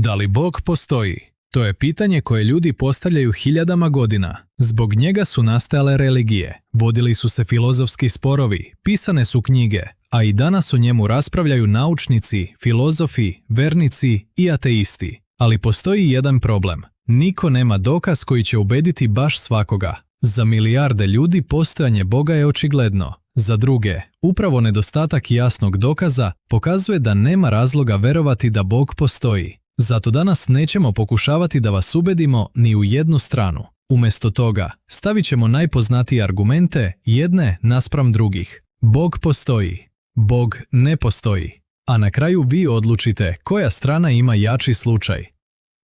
Da li Bog postoji? To je pitanje koje ljudi postavljaju hiljadama godina. Zbog njega su nastajale religije, vodili su se filozofski sporovi, pisane su knjige, a i danas o njemu raspravljaju naučnici, filozofi, vernici i ateisti. Ali postoji jedan problem. Niko nema dokaz koji će ubediti baš svakoga. Za milijarde ljudi postojanje Boga je očigledno. Za druge, upravo nedostatak jasnog dokaza pokazuje da nema razloga verovati da Bog postoji. Zato danas nećemo pokušavati da vas ubedimo ni u jednu stranu. Umjesto toga, stavit ćemo najpoznatije argumente jedne naspram drugih. Bog postoji. Bog ne postoji. A na kraju vi odlučite koja strana ima jači slučaj.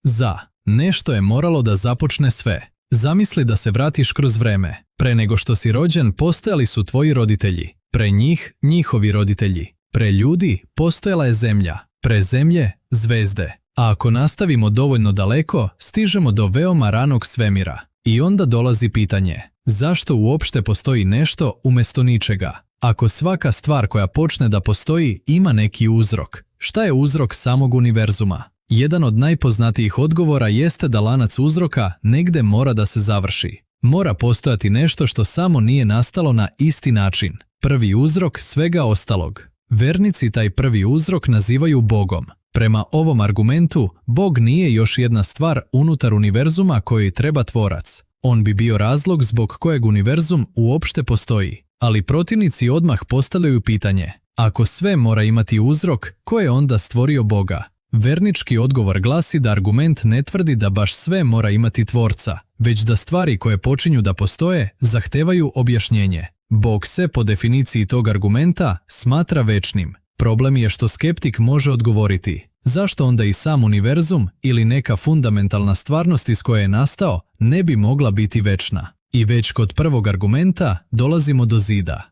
Za. Nešto je moralo da započne sve. Zamisli da se vratiš kroz vreme. Pre nego što si rođen postojali su tvoji roditelji. Pre njih, njihovi roditelji. Pre ljudi postojala je zemlja. Pre zemlje, zvezde. A ako nastavimo dovoljno daleko, stižemo do veoma ranog svemira. I onda dolazi pitanje, zašto uopšte postoji nešto umjesto ničega? Ako svaka stvar koja počne da postoji ima neki uzrok, šta je uzrok samog univerzuma? Jedan od najpoznatijih odgovora jeste da lanac uzroka negde mora da se završi. Mora postojati nešto što samo nije nastalo na isti način. Prvi uzrok svega ostalog. Vernici taj prvi uzrok nazivaju Bogom. Prema ovom argumentu, Bog nije još jedna stvar unutar univerzuma kojoj treba tvorac. On bi bio razlog zbog kojeg univerzum uopšte postoji. Ali protivnici odmah postavljaju pitanje, ako sve mora imati uzrok, ko je onda stvorio Boga? Vernički odgovor glasi da argument ne tvrdi da baš sve mora imati tvorca, već da stvari koje počinju da postoje zahtevaju objašnjenje. Bog se po definiciji tog argumenta smatra večnim. Problem je što skeptik može odgovoriti, zašto onda i sam univerzum ili neka fundamentalna stvarnost iz koje je nastao ne bi mogla biti večna? I već kod prvog argumenta dolazimo do zida.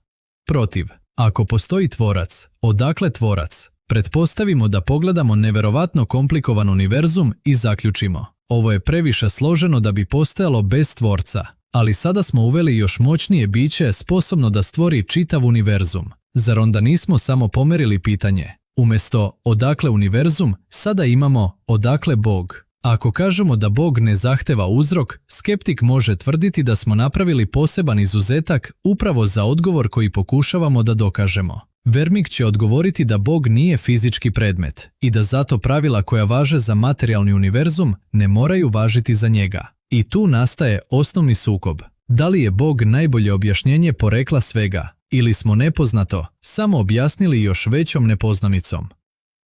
Protiv, ako postoji tvorac, odakle tvorac? Pretpostavimo da pogledamo neverovatno komplikovan univerzum i zaključimo, ovo je previše složeno da bi postojalo bez tvorca, ali sada smo uveli još moćnije biće sposobno da stvori čitav univerzum. Zar onda nismo samo pomerili pitanje? Umjesto odakle univerzum, sada imamo odakle Bog. Ako kažemo da Bog ne zahteva uzrok, skeptik može tvrditi da smo napravili poseban izuzetak upravo za odgovor koji pokušavamo da dokažemo. Vernik će odgovoriti da Bog nije fizički predmet i da zato pravila koja važe za materijalni univerzum ne moraju važiti za njega. I tu nastaje osnovni sukob. Da li je Bog najbolje objašnjenje porekla svega ili smo nepoznato samo objasnili još većom nepoznanicom?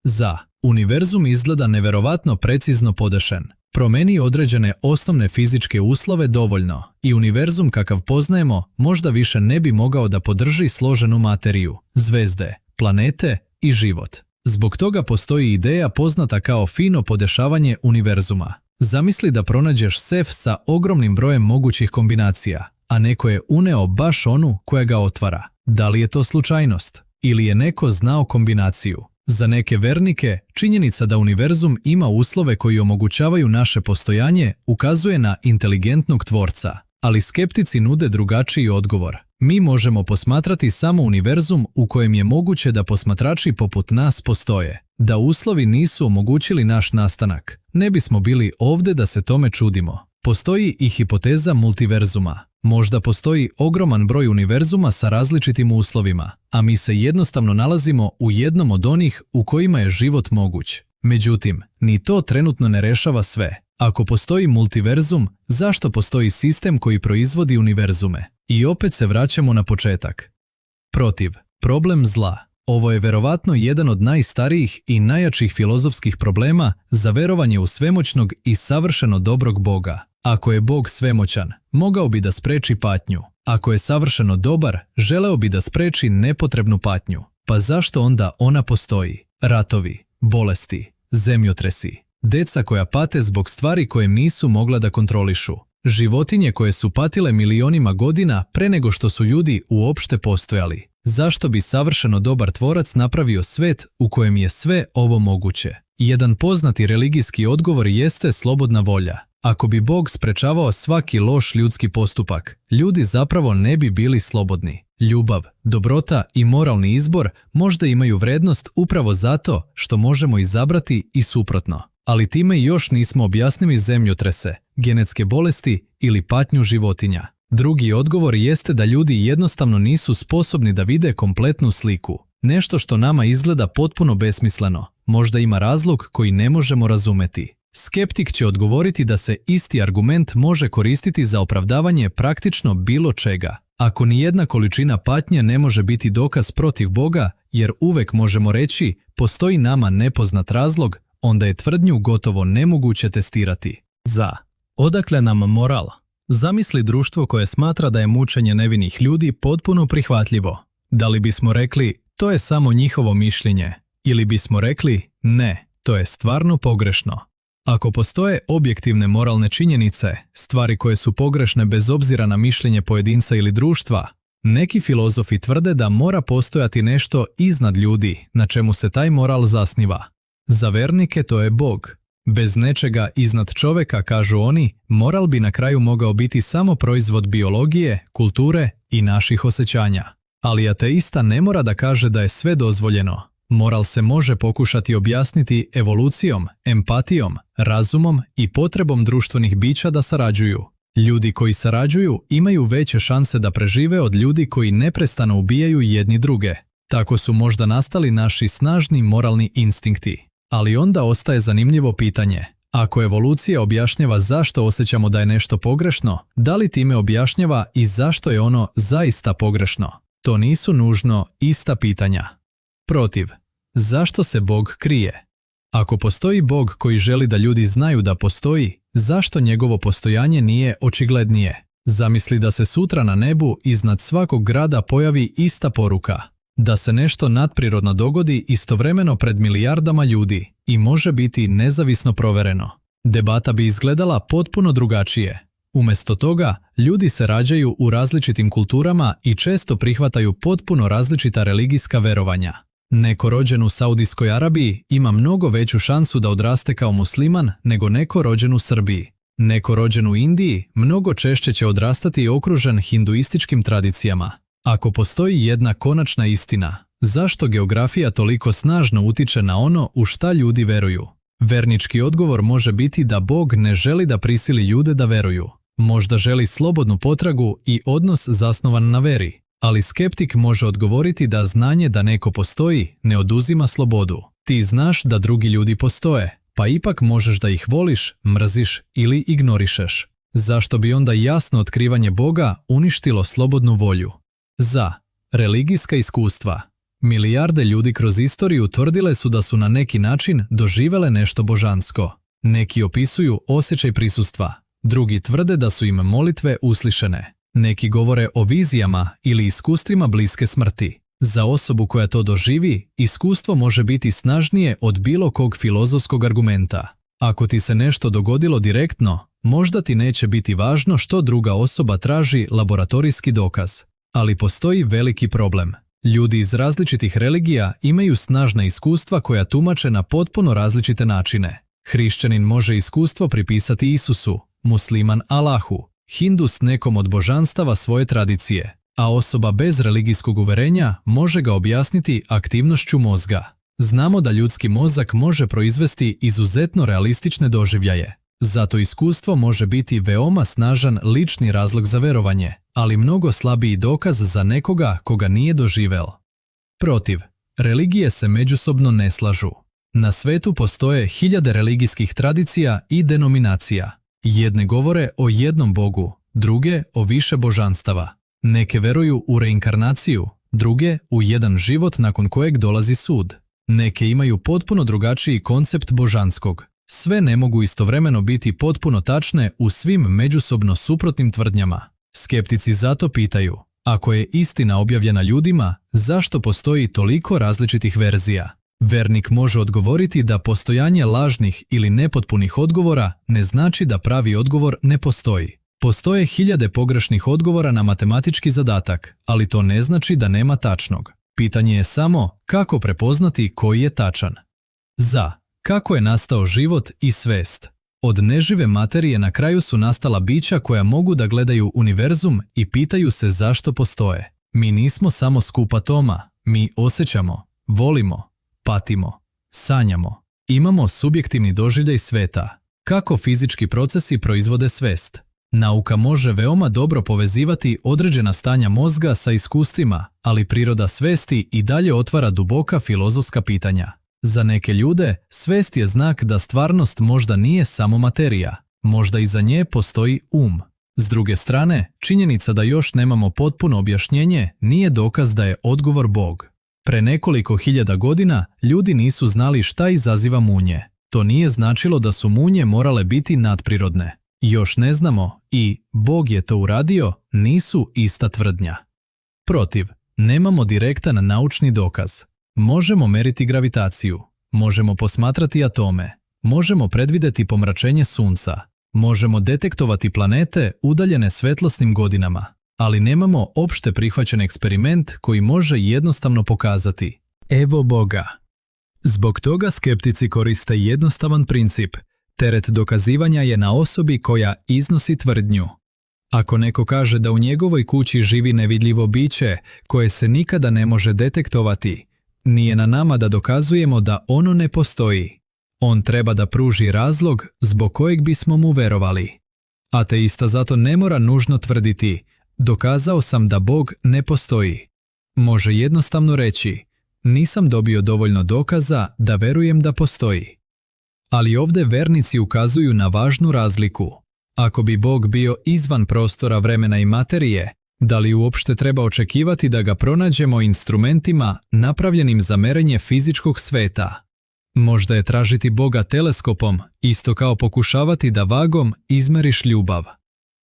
Za. Univerzum izgleda neverovatno precizno podešen. Promeni određene osnovne fizičke uslove dovoljno i univerzum kakav poznajemo možda više ne bi mogao da podrži složenu materiju, zvezde, planete i život. Zbog toga postoji ideja poznata kao fino podešavanje univerzuma. Zamisli da pronađeš sef sa ogromnim brojem mogućih kombinacija, a neko je uneo baš onu koja ga otvara. Da li je to slučajnost? Ili je neko znao kombinaciju? Za neke vernike, činjenica da univerzum ima uslove koji omogućavaju naše postojanje ukazuje na inteligentnog tvorca, ali skeptici nude drugačiji odgovor. Mi možemo posmatrati samo univerzum u kojem je moguće da posmatrači poput nas postoje. Da uslovi nisu omogućili naš nastanak, ne bismo bili ovdje da se tome čudimo. Postoji i hipoteza multiverzuma. Možda postoji ogroman broj univerzuma sa različitim uslovima, a mi se jednostavno nalazimo u jednom od onih u kojima je život moguć. Međutim, ni to trenutno ne rešava sve. Ako postoji multiverzum, zašto postoji sistem koji proizvodi univerzume? I opet se vraćamo na početak. Protiv, problem zla. Ovo je verovatno jedan od najstarijih i najjačih filozofskih problema za verovanje u svemoćnog i savršeno dobrog Boga. Ako je Bog svemoćan, mogao bi da spreči patnju. Ako je savršeno dobar, želeo bi da spreči nepotrebnu patnju. Pa zašto onda ona postoji? Ratovi, bolesti, zemljotresi, deca koja pate zbog stvari koje nisu mogla da kontrolišu, životinje koje su patile milionima godina pre nego što su ljudi uopšte postojali. Zašto bi savršeno dobar tvorac napravio svet u kojem je sve ovo moguće? Jedan poznati religijski odgovor jeste slobodna volja. Ako bi Bog sprečavao svaki loš ljudski postupak, ljudi zapravo ne bi bili slobodni. Ljubav, dobrota i moralni izbor možda imaju vrednost upravo zato što možemo izabrati i suprotno. ali time još nismo objasnili zemljotrese, genetske bolesti ili patnju životinja. Drugi odgovor jeste da ljudi jednostavno nisu sposobni da vide kompletnu sliku. Nešto što nama izgleda potpuno besmisleno, možda ima razlog koji ne možemo razumeti. Skeptik će odgovoriti da se isti argument može koristiti za opravdavanje praktično bilo čega. Ako nijedna količina patnje ne može biti dokaz protiv Boga, jer uvek možemo reći postoji nama nepoznat razlog, onda je tvrdnju gotovo nemoguće testirati. Za. Odakle nam moral? Zamisli društvo koje smatra da je mučenje nevinih ljudi potpuno prihvatljivo. Da li bismo rekli, to je samo njihovo mišljenje, ili bismo rekli, ne, to je stvarno pogrešno. Ako postoje objektivne moralne činjenice, stvari koje su pogrešne bez obzira na mišljenje pojedinca ili društva, neki filozofi tvrde da mora postojati nešto iznad ljudi na čemu se taj moral zasniva. Za vernike to je Bog. Bez nečega iznad čoveka, kažu oni, moral bi na kraju mogao biti samo proizvod biologije, kulture i naših osjećanja. Ali ateista ne mora da kaže da je sve dozvoljeno. Moral se može pokušati objasniti evolucijom, empatijom, razumom i potrebom društvenih bića da sarađuju. Ljudi koji sarađuju imaju veće šanse da prežive od ljudi koji neprestano ubijaju jedni druge. Tako su možda nastali naši snažni moralni instinkti. Ali onda ostaje zanimljivo pitanje. Ako evolucija objašnjava zašto osjećamo da je nešto pogrešno, da li time objašnjava i zašto je ono zaista pogrešno? To nisu nužno ista pitanja. Protiv. Zašto se Bog krije? Ako postoji Bog koji želi da ljudi znaju da postoji, zašto njegovo postojanje nije očiglednije? Zamisli da se sutra na nebu iznad svakog grada pojavi ista poruka. Da se nešto nadprirodno dogodi istovremeno pred milijardama ljudi i može biti nezavisno provereno. Debata bi izgledala potpuno drugačije. Umjesto toga, ljudi se rađaju u različitim kulturama i često prihvataju potpuno različita religijska verovanja. Neko rođen u Saudijskoj Arabiji ima mnogo veću šansu da odraste kao musliman nego neko rođen u Srbiji. Neko rođen u Indiji mnogo češće će odrastati okružen hinduističkim tradicijama. Ako postoji jedna konačna istina, zašto geografija toliko snažno utiče na ono u šta ljudi veruju? Vernički odgovor može biti da Bog ne želi da prisili ljude da veruju. Možda želi slobodnu potragu i odnos zasnovan na veri, ali skeptik može odgovoriti da znanje da neko postoji ne oduzima slobodu. Ti znaš da drugi ljudi postoje, pa ipak možeš da ih voliš, mrziš ili ignorišeš. Zašto bi onda jasno otkrivanje Boga uništilo slobodnu volju? Za. Religijska iskustva. Milijarde ljudi kroz istoriju tvrdile su da su na neki način doživele nešto božansko. Neki opisuju osjećaj prisustva, drugi tvrde da su im molitve uslišene. Neki govore o vizijama ili iskustvima bliske smrti. Za osobu koja to doživi, iskustvo može biti snažnije od bilo kog filozofskog argumenta. Ako ti se nešto dogodilo direktno, možda ti neće biti važno što druga osoba traži laboratorijski dokaz. Ali postoji veliki problem. Ljudi iz različitih religija imaju snažna iskustva koja tumače na potpuno različite načine. Hrišćanin može iskustvo pripisati Isusu, musliman Allahu, hindus nekom od božanstava svoje tradicije, a osoba bez religijskog uverenja može ga objasniti aktivnošću mozga. Znamo da ljudski mozak može proizvesti izuzetno realistične doživljaje. Zato iskustvo može biti veoma snažan lični razlog za verovanje, ali mnogo slabiji dokaz za nekoga koga nije doživeo. Protiv. Religije se međusobno ne slažu. Na svetu postoje hiljade religijskih tradicija i denominacija. Jedne govore o jednom Bogu, druge o više božanstava. Neke veruju u reinkarnaciju, druge u jedan život nakon kojeg dolazi sud. Neke imaju potpuno drugačiji koncept božanskog. Sve ne mogu istovremeno biti potpuno tačne u svim međusobno suprotnim tvrdnjama. Skeptici zato pitaju, ako je istina objavljena ljudima, zašto postoji toliko različitih verzija? Vernik može odgovoriti da postojanje lažnih ili nepotpunih odgovora ne znači da pravi odgovor ne postoji. Postoje hiljade pogrešnih odgovora na matematički zadatak, ali to ne znači da nema tačnog. Pitanje je samo kako prepoznati koji je tačan. Za. Kako je nastao život i svest? Od nežive materije na kraju su nastala bića koja mogu da gledaju univerzum i pitaju se zašto postoje. Mi nismo samo skup atoma, mi osjećamo, volimo, patimo, sanjamo Imamo subjektivni doživljaj sveta. Kako fizički procesi proizvode svest? Nauka može veoma dobro povezivati određena stanja mozga sa iskustvima, ali priroda svesti i dalje otvara duboka filozofska pitanja. Za neke ljude, svest je znak da stvarnost možda nije samo materija, možda iza nje postoji S druge strane, činjenica da još nemamo potpuno objašnjenje nije dokaz da je odgovor Bog. Pre nekoliko hiljada godina ljudi nisu znali šta izaziva munje. To nije značilo da su munje morale biti nadprirodne. Još ne znamo i Bog je to uradio nisu ista tvrdnja. Protiv, nemamo direktan naučni dokaz. Možemo meriti gravitaciju, možemo posmatrati atome, možemo predvidjeti pomračenje sunca, možemo detektovati planete udaljene svetlosnim godinama, ali nemamo opšte prihvaćen eksperiment koji može jednostavno pokazati evo Boga. Zbog toga skeptici koriste jednostavan princip. Teret dokazivanja je na osobi koja iznosi tvrdnju. Ako neko kaže da u njegovoj kući živi nevidljivo biće koje se nikada ne može detektovati, nije na nama da dokazujemo da ono ne postoji. On treba da pruži razlog zbog kojeg bismo mu verovali. Ateista zato ne mora nužno tvrditi, dokazao sam da Bog ne postoji. Može jednostavno reći, nisam dobio dovoljno dokaza da verujem da postoji. Ali ovdje vernici ukazuju na važnu razliku. Ako bi Bog bio izvan prostora, vremena i materije, da li uopšte treba očekivati da ga pronađemo instrumentima napravljenim za merenje fizičkog sveta? Možda je tražiti Boga teleskopom, isto kao pokušavati da vagom izmeriš ljubav.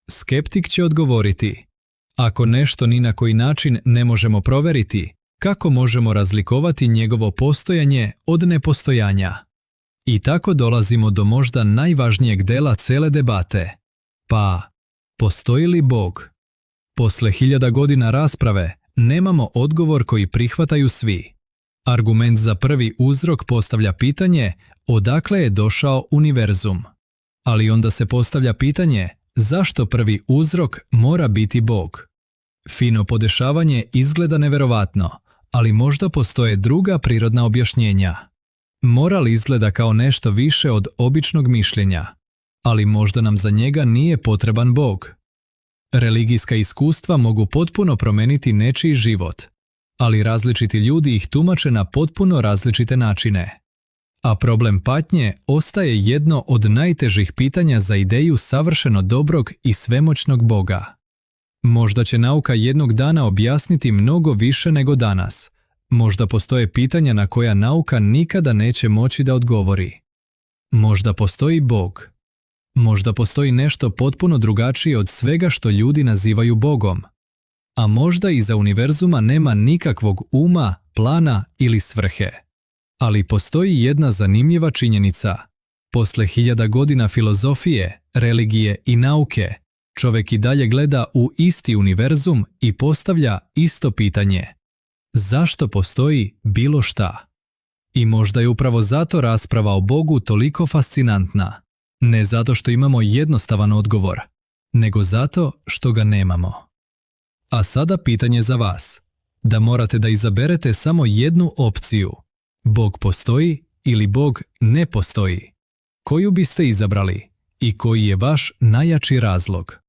Skeptik će odgovoriti, ako nešto ni na koji način ne možemo proveriti, kako možemo razlikovati njegovo postojanje od nepostojanja? I tako dolazimo do možda najvažnijeg dela cele debate. Pa, postoji li Bog? Posle 1000 godina rasprave nemamo odgovor koji prihvataju svi. Argument za prvi uzrok postavlja pitanje odakle je došao univerzum. Ali onda se postavlja pitanje zašto prvi uzrok mora biti Bog. Fino podešavanje izgleda neverovatno, ali možda postoje druga prirodna objašnjenja. Moral izgleda kao nešto više od običnog mišljenja, ali možda nam za njega nije potreban Bog. Religijska iskustva mogu potpuno promeniti nečiji život, ali različiti ljudi ih tumače na potpuno različite načine. A problem patnje ostaje jedno od najtežih pitanja za ideju savršeno dobrog i svemoćnog Boga. Možda će nauka jednog dana objasniti mnogo više nego danas. Možda postoje pitanja na koja nauka nikada neće moći da odgovori. Možda postoji Bog. Možda postoji nešto potpuno drugačije od svega što ljudi nazivaju Bogom. A možda iza univerzuma nema nikakvog plana ili svrhe. Ali postoji jedna zanimljiva činjenica. Posle 1000 godina filozofije, religije i nauke, čovjek i dalje gleda u isti univerzum i postavlja isto pitanje. Zašto postoji bilo šta? I možda je upravo zato rasprava o Bogu toliko fascinantna. Ne zato što imamo jednostavan odgovor, nego zato što ga nemamo. A sada pitanje za vas. Da morate da izaberete samo jednu opciju. Bog postoji ili Bog ne postoji? Koju biste izabrali i koji je vaš najjači razlog?